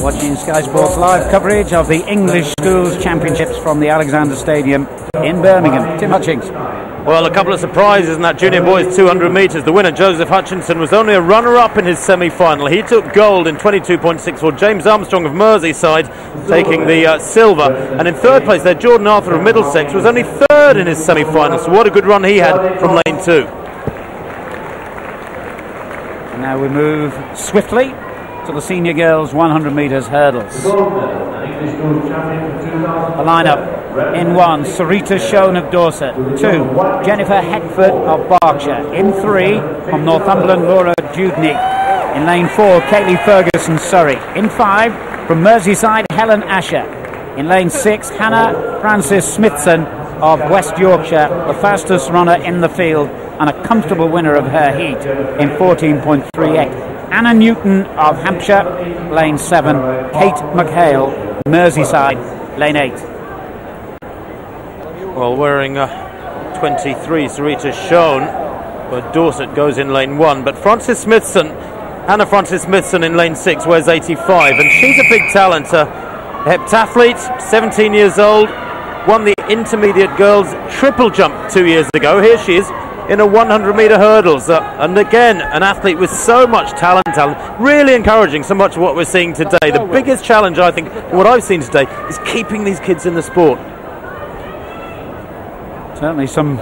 Watching Sky Sports live coverage of the English Schools Championships from the Alexander Stadium in Birmingham. Tim Hutchings. Well, a couple of surprises in that junior boys 200 metres. The winner, Joseph Hutchinson, was only a runner-up in his semi-final. He took gold in 22.64. James Armstrong of Merseyside taking the silver. And in third place there, Jordan Arthur of Middlesex was only third in his semi-final. So what a good run he had from lane 2. And now we move swiftly to the senior girls 100 metres hurdles. The lineup: in 1, Sarita Schoen of Dorset. 2, Jennifer Heckford of Berkshire. In 3, from Northumberland, Laura Dewdney. In lane 4, Kaylee Ferguson, Surrey. In 5, from Merseyside, Helen Asher. In lane 6, Hannah Francis Smithson of West Yorkshire, the fastest runner in the field and a comfortable winner of her heat in 14.38. Anna Newton of Hampshire, lane 7. Kate McHale, Merseyside, lane 8. Well, wearing 23, Sarita Schoen, but Dorset goes in lane 1. But Hannah Francis Smithson in lane 6 wears 85, and she's a big talent. Heptathlete, 17 years old, won the intermediate girls triple jump 2 years ago. Here she is in a 100 metre hurdles, and again an athlete with so much talent, really encouraging so much of what we're seeing today. The biggest challenge, I think, what I've seen today is keeping these kids in the sport. Certainly some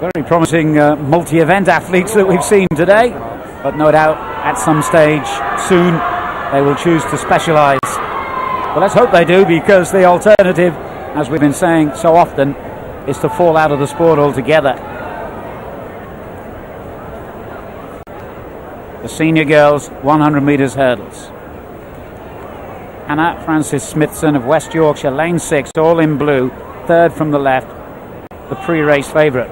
very promising multi-event athletes that we've seen today, but no doubt at some stage soon they will choose to specialise. But let's hope they do, because the alternative, as we've been saying so often, is to fall out of the sport altogether. The senior girls 100 metres hurdles. Hannah Francis Smithson of West Yorkshire, lane 6, all in blue, third from the left, the pre-race favourite.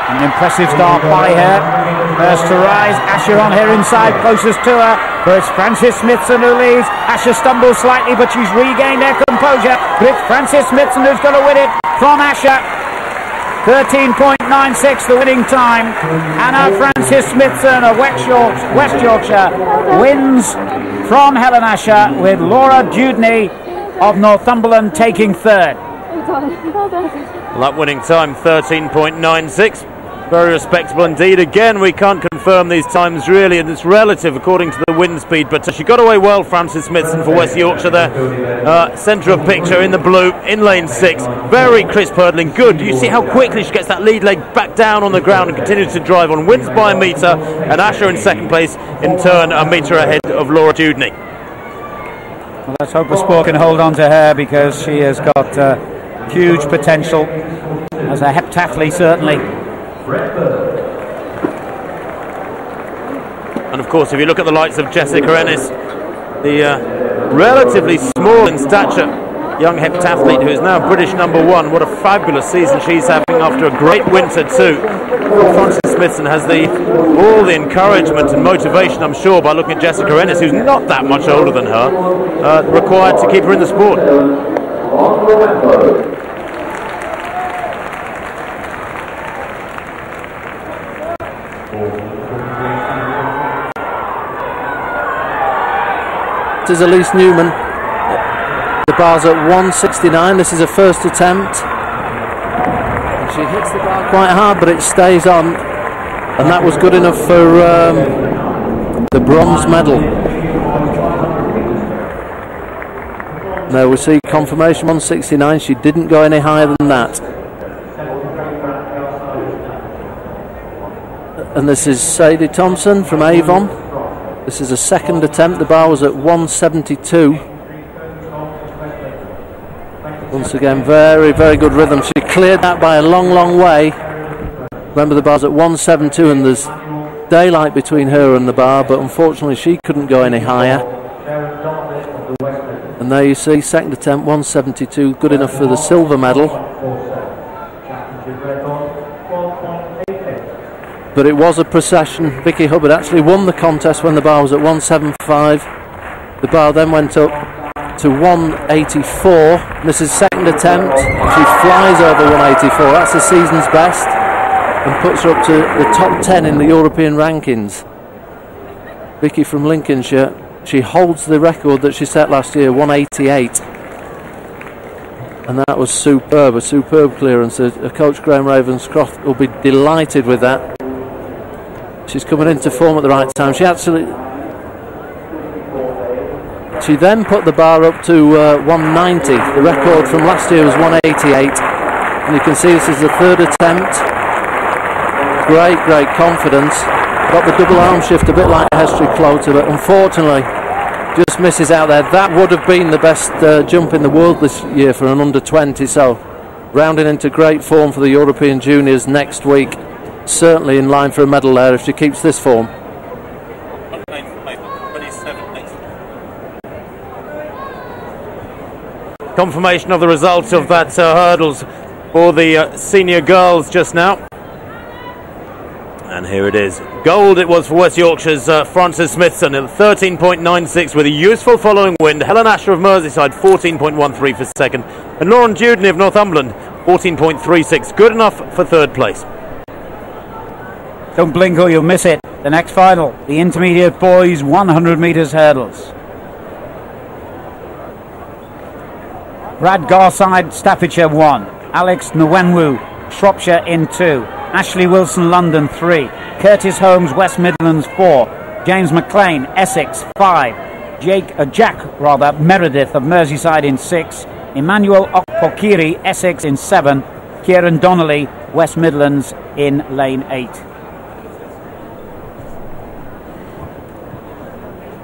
An impressive start by her. First to rise, Asher on her inside, closest to her, but it's Francis Smithson who leads. Asher stumbles slightly, but she's regained her composure. But it's Francis Smithson who's going to win it from Asher. 13.96 the winning time. Anna Francis Smithson of West Yorkshire wins from Helen Asher, with Laura Dewdney of Northumberland taking third. That winning time, 13.96. Very respectable indeed. Again, we can't confirm these times really, and it's relative according to the wind speed, but she got away well, Francis Smithson for West Yorkshire there. Centre of picture in the blue, in lane 6. Very crisp hurdling, good. You see how quickly she gets that lead leg back down on the ground and continues to drive on. Wins by a metre, and Asher in second place, in turn a metre ahead of Laura Dewdney. Well, let's hope the sport can hold on to her, because she has got huge potential as a heptathlete, certainly. And of course, if you look at the likes of Jessica Ennis, the relatively small in stature young heptathlete who is now British #1, what a fabulous season she's having after a great winter too. Francis Smithson has all the encouragement and motivation, I'm sure, by looking at Jessica Ennis, who's not that much older than her, required to keep her in the sport. This is Elise Newman. The bar's at 169. This is her first attempt. And she hits the bar quite hard, but it stays on. And that was good enough for the bronze medal. Now we see confirmation 169. She didn't go any higher than that. And this is Sadie Thompson from Avon. This is a second attempt. The bar was at 172. Once again, very, very good rhythm. She cleared that by a long, long way. Remember, the bar's at 172 and there's daylight between her and the bar, but unfortunately she couldn't go any higher. And there you see, second attempt, 172, good enough for the silver medal. But it was a procession. Vicky Hubbard actually won the contest when the bar was at 175. The bar then went up to 184. This is second attempt. She flies over 184. That's the season's best and puts her up to the top 10 in the European rankings. Vicky from Lincolnshire. She holds the record that she set last year, 188. And that was superb, a superb clearance. Coach Graham Ravenscroft will be delighted with that. She's coming into form at the right time. She then put the bar up to 190. The record from last year was 188. And you can see this is the third attempt. Great confidence. Got the double arm shift a bit like Hestry Cloter, but unfortunately just misses out there. That would have been the best jump in the world this year for an under 20. So rounding into great form for the European Juniors next week. Certainly in line for a medal there if she keeps this form. Confirmation of the results of that hurdles for the senior girls just now. And here it is. Gold it was for West Yorkshire's Frances Smithson at 13.96 with a useful following wind. Helen Asher of Merseyside 14.13 for second. And Lauren Dewdney of Northumberland 14.36. Good enough for third place. Don't blink or you'll miss it. The next final, the intermediate boys 100 metres hurdles. Brad Garside, Staffordshire 1. Alex Nwenwu, Shropshire in 2. Ashley Wilson, London 3. Curtis Holmes, West Midlands 4. James McLean, Essex 5. Jack Meredith of Merseyside in 6. Emmanuel Okpokiri, Essex in 7. Kieran Donnelly, West Midlands in lane 8.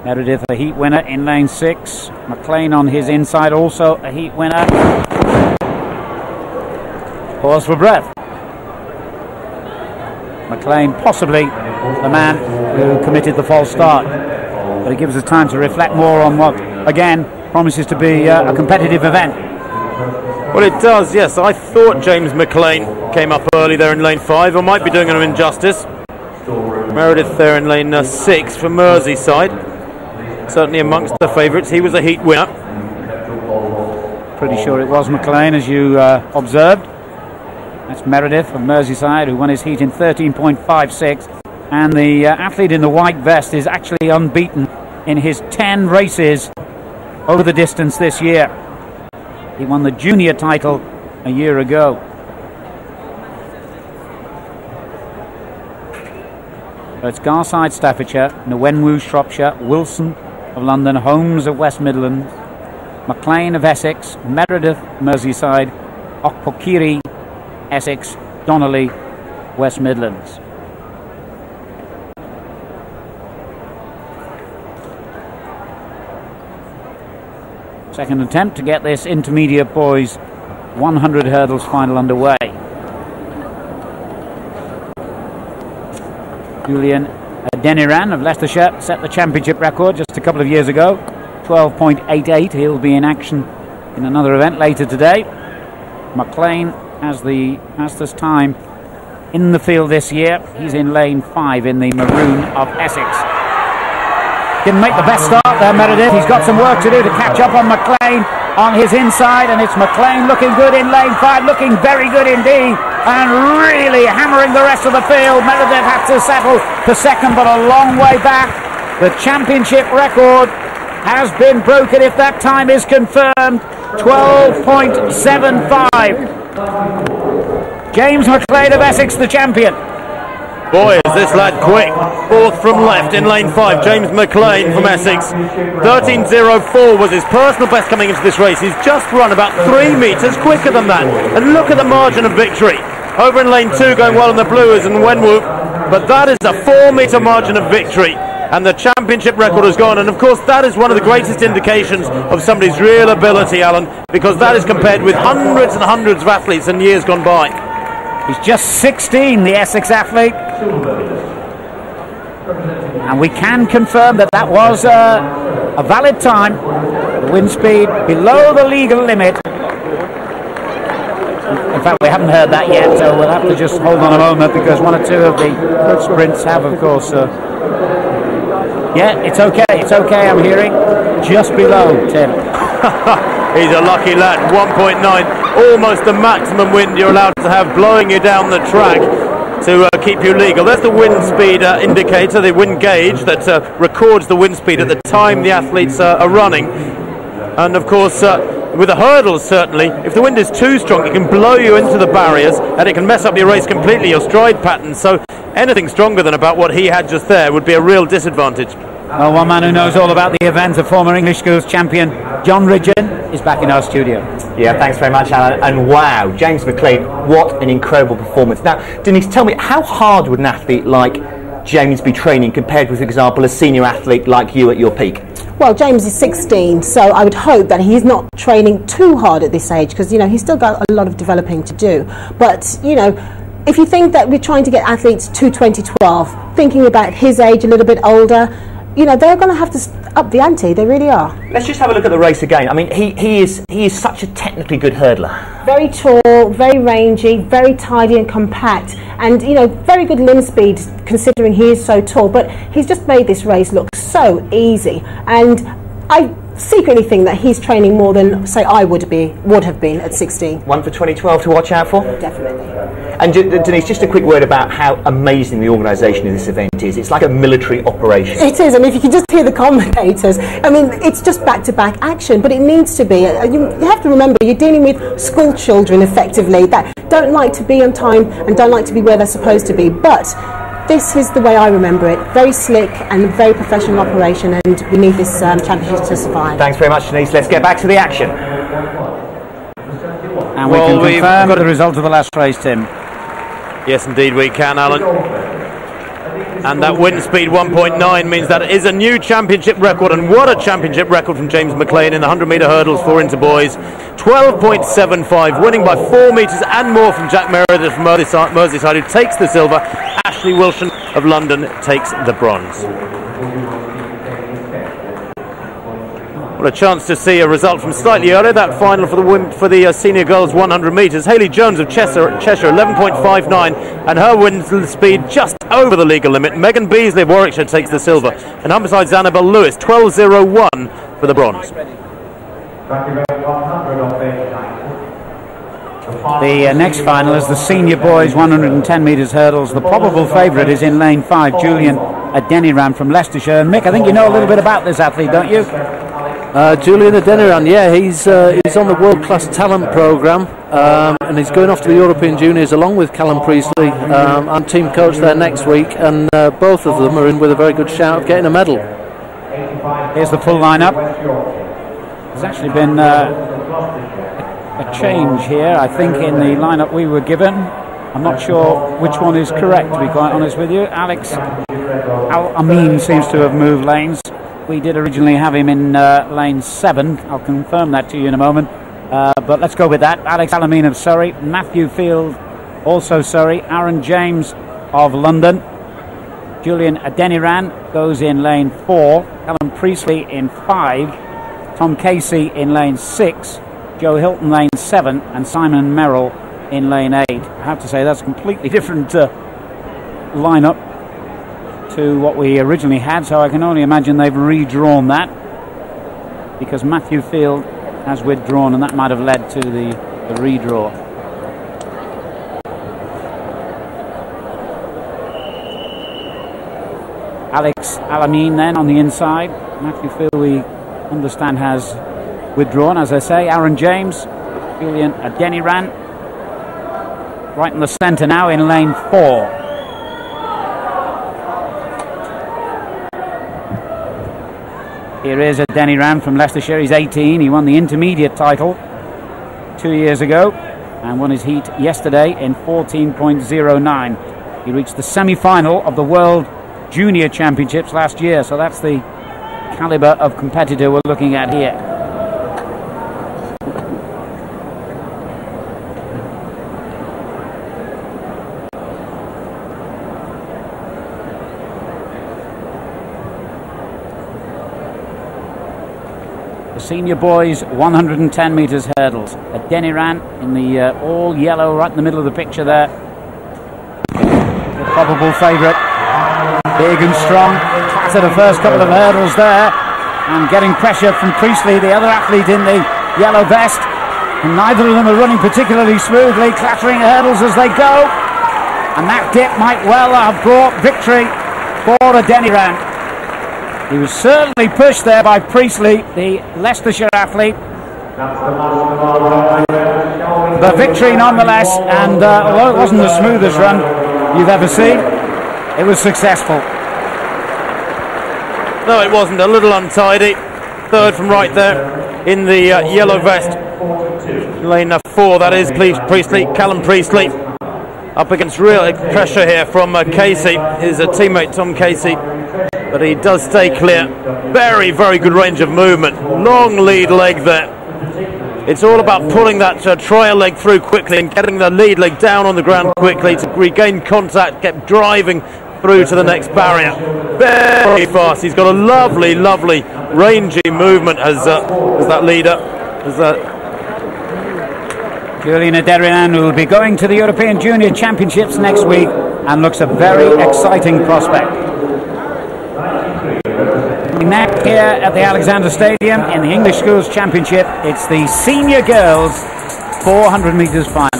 Meredith a heat winner in lane 6. McLean on his inside also a heat winner. Pause for breath. McLean possibly the man who committed the false start, but it gives us time to reflect more on what again promises to be a competitive event. Well, it does, yes. I thought James McLean came up early there in lane 5. I might be doing him injustice. Meredith there in lane 6 for Merseyside. Certainly amongst the favourites. He was a heat winner. Pretty sure it was McLean, as you observed. That's Meredith from Merseyside, who won his heat in 13.56. And the athlete in the white vest is actually unbeaten in his 10 races over the distance this year. He won the junior title a year ago. So it's Garside, Staffordshire, Nwenwu, Shropshire, Wilson of London, Holmes of West Midlands, McLean of Essex, Meredith, Merseyside, Okpokiri, Essex, Donnelly, West Midlands. Second attempt to get this intermediate boys 100 hurdles final underway. Julian Adeniran of Leicestershire set the championship record just a couple of years ago, 12.88. He'll be in action in another event later today. McLean has the fastest time in the field this year. He's in lane 5 in the maroon of Essex. Didn't make the best start there, Meredith. He's got some work to do to catch up on McLean on his inside, and it's McLean looking good in lane 5, looking very good indeed, and really hammering the rest of the field. Meredith had to settle for second, but a long way back. The championship record has been broken if that time is confirmed. 12.75. James McLean of Essex, the champion. Boy, is this lad quick. Fourth from left in lane 5, James McLean from Essex. 13.04 was his personal best coming into this race. He's just run about 3 metres quicker than that. And look at the margin of victory. Over in lane 2, going well in the blue is Nwenwu. But that is a 4-metre margin of victory. And the championship record has gone. And of course, that is one of the greatest indications of somebody's real ability, Alan, because that is compared with hundreds and hundreds of athletes in years gone by. He's just 16, the Essex athlete. And we can confirm that that was a valid time. The wind speed below the legal limit. In fact, we haven't heard that yet, so we'll have to just hold on a moment, because one or two of the sprints have, of course. Yeah, it's okay, I'm hearing. Just below, Tim. He's a lucky lad. 1.9, almost the maximum wind you're allowed to have blowing you down the track. to keep you legal. There's the wind speed indicator, the wind gauge that records the wind speed at the time the athletes are running. And of course, with the hurdles, certainly, if the wind is too strong, it can blow you into the barriers and it can mess up your race completely, your stride pattern. So anything stronger than about what he had just there would be a real disadvantage. Well, one man who knows all about the event, a former English schools champion, John Ridgen, is back in our studio. Yeah, thanks very much, Alan. And wow, James McLean, what an incredible performance. Now, Denise, tell me, how hard would an athlete like James be training compared with, for example, a senior athlete like you at your peak? Well, James is 16, so I would hope that he's not training too hard at this age, because, you know, he's still got a lot of developing to do. But, you know, if you think that we're trying to get athletes to 2012, thinking about his age, a little bit older, you know, they're going to have to up the ante. They really are. Let's just have a look at the race again. I mean, he is such a technically good hurdler. Very tall, very rangy, very tidy and compact, and, you know, very good limb speed considering he is so tall. But he's just made this race look so easy, and I secretly think that he's training more than, say, I would have been at 16. One for 2012 to watch out for? Definitely. And Denise, just a quick word about how amazing the organisation of this event is. It's like a military operation. It is, and if you can just hear the commentators, I mean, it's just back-to-back action, but it needs to be. You have to remember, you're dealing with school children, effectively, that don't like to be on time and don't like to be where they're supposed to be, but this is the way I remember it. Very slick and very professional operation, and we need this championship to survive. Thanks very much, Denise. Let's get back to the action. And we can confirm the result of the last race, Tim. Yes, indeed we can, Alan. And that wind speed 1.9 means that it is a new championship record, and what a championship record from James McLean in the 100-metre hurdles for Inter Boys. 12.75, winning by 4 metres and more from Jack Meredith from Merseyside, who takes the silver. Ashley Wilson of London takes the bronze. What a chance to see a result from slightly earlier, that final for the senior girls 100 metres. Hayley Jones of Cheshire 11.59, and her wind speed just over the legal limit. Megan Beasley of Warwickshire takes the silver, and Humberside's Annabelle Lewis 12.01 for the bronze. The next final is the senior boys 110 metres hurdles. The probable favourite is in lane 5, Julian Adeniran from Leicestershire. And Mick, I think you know a little bit about this athlete, don't you? Julian Adeniran, yeah, he's on the World Class Talent Programme, and he's going off to the European Juniors along with Callum Priestley. I'm team coach there next week, and both of them are in with a very good shout of getting a medal. Here's the full lineup. There's actually been a change here, I think, in the lineup we were given. I'm not sure which one is correct, to be quite honest with you. Alex Al-Amin seems to have moved lanes. We did originally have him in lane 7. I'll confirm that to you in a moment. But let's go with that. Alex Al-Amin of Surrey. Matthew Field, also Surrey. Aaron James of London. Julian Adeniran goes in lane 4. Callum Priestley in 5. Tom Casey in lane 6. Joe Hilton lane 7. And Simon Merrill in lane 8. I have to say that's a completely different lineup to what we originally had, so I can only imagine they've redrawn that, because Matthew Field has withdrawn, and that might have led to the redraw. Alex Al-Amin then on the inside. Matthew Field, we understand, has withdrawn, as I say. Aaron James, Julian Adeniran right in the centre now in lane 4. Here is Adeniran from Leicestershire. He's 18. He won the intermediate title 2 years ago and won his heat yesterday in 14.09. He reached the semi-final of the World Junior Championships last year, so that's the calibre of competitor we're looking at here. Senior boys 110 metres hurdles. Adeniran in the all yellow right in the middle of the picture there. The probable favourite. Big and strong. After the first couple of hurdles there. And getting pressure from Priestley, the other athlete in the yellow vest. And neither of them are running particularly smoothly, clattering hurdles as they go. And that dip might well have brought victory for Adeniran. He was certainly pushed there by Priestley, the Leicestershire athlete. But victory nonetheless, and although it wasn't the smoothest run you've ever seen, it was successful. No, it wasn't. A little untidy. Third from right there in the yellow vest. Lane 4, that is Priestley, Callum Priestley. Up against real pressure here from Casey, his teammate Tom Casey. But he does stay clear. Very, very good range of movement. Long lead leg there. It's all about pulling that trial leg through quickly and getting the lead leg down on the ground quickly to regain contact, get driving through to the next barrier. Very fast. He's got a lovely, lovely rangy movement as that leader. Julian Adeniran will be going to the European Junior Championships next week and looks a very exciting prospect. Next here at the Alexander Stadium in the English Schools Championship, it's the senior girls 400 metres final.